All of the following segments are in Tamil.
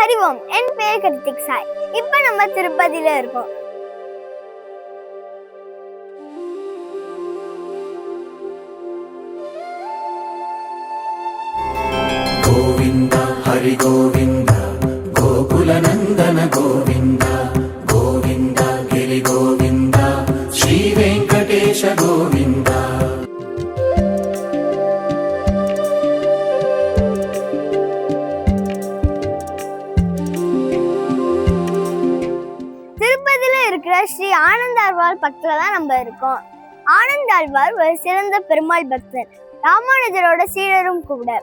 ஹரிவோம், என் பேர் கிருத்திக் சாய். இப்ப நம்ம திருப்பதியில இருக்கோம். கோவிந்தா ஹரி கோவிந்தா கோகுல நந்தன கோவிந்தா கோவிந்தா கிரி கோவிந்தா ஸ்ரீ வெங்கடேஷ கோவிந்தா. திருப்பதியில இருக்கிற ஸ்ரீ ஆனந்தாழ்வார் பக்கத்துல தான் நம்ம இருக்கோம். ஆனந்தாழ்வார் ஒரு சிறந்த பெருமாள் பக்தர், ராமானுஜரோட சீடரும் கூட.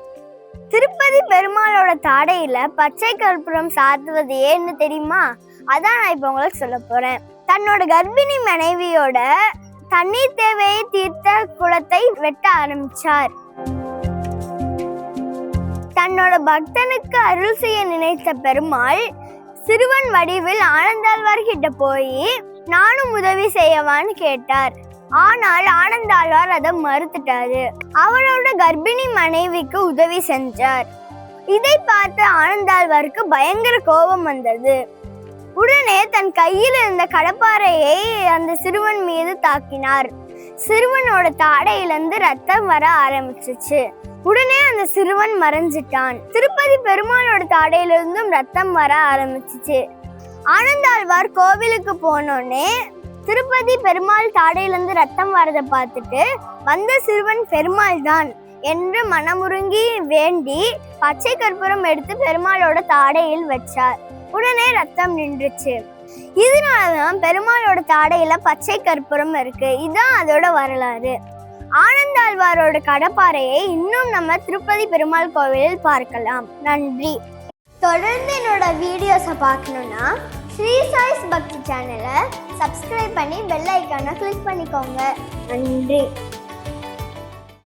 திருப்பதி பெருமாளோட தாடையில பச்சை கற்பூரம் சாத்துவது ஏன்னு தெரியுமா? அதான் நான் இப்ப உங்களுக்கு சொல்ல போறேன். தன்னோட கர்ப்பிணி மனைவியோட தண்ணீர் தேவையை தீர்த்த குளத்தை வெட்ட ஆரம்பிச்சார். தன்னோட பக்தனுக்கு அருள் செய்ய நினைத்த பெருமாள் சிறுவன் வடிவில் ஆனந்தாழ்வார் கிட்ட போய் நானும் உதவி செய்யவான்னு கேட்டார். ஆனால் ஆனந்தாழ்வார் அதை மறுத்துட்டாரு. அவரோட கர்ப்பிணி மனைவிக்கு உதவி செஞ்சார். இதை பார்த்து ஆனந்தாழ்வாருக்கு பயங்கர கோபம் வந்தது. உடனே தன் கையில் இருந்த கடப்பாறையை அந்த சிறுவன் மீது தாக்கினார். சிறுவனோட தாடையிலிருந்து ரத்தம் வர ஆரம்பிச்சிச்சு. உடனே அந்த சிறுவன் மறைஞ்சிட்டான். திருப்பதி பெருமாளோட தாடையிலிருந்தும் ரத்தம் வர ஆரம்பிச்சிச்சு. ஆனந்தாழ்வார் கோவிலுக்கு போனோடனே திருப்பதி பெருமாள் தாடையிலிருந்து ரத்தம் வரதை பார்த்துட்டு வந்த சிறுவன் பெருமாள் தான் என்று மனமுருங்கி வேண்டி பச்சை கற்பூரம் எடுத்து பெருமாளோட தாடையில் வச்சார். உடனே ரத்தம் நின்றுச்சு. இதனாலதான் பெருமாளோட தாடையில பச்சை கற்பூரம் இருக்கு. இதுதான் அதோட வரலாறு. ஆனந்தாழ்வாரோட கடப்பாறையை இன்னும் நம்ம திருப்பதி பெருமாள் கோவிலில் பார்க்கலாம். நன்றி. தொடர்ந்து என்னோட வீடியோஸை பார்க்கணும்னா ஸ்ரீ சாய்ஸ் பக்தி சேனலை சப்ஸ்கிரைப் பண்ணி பெல் ஐக்கானை கிளிக் பண்ணிக்கோங்க. நன்றி.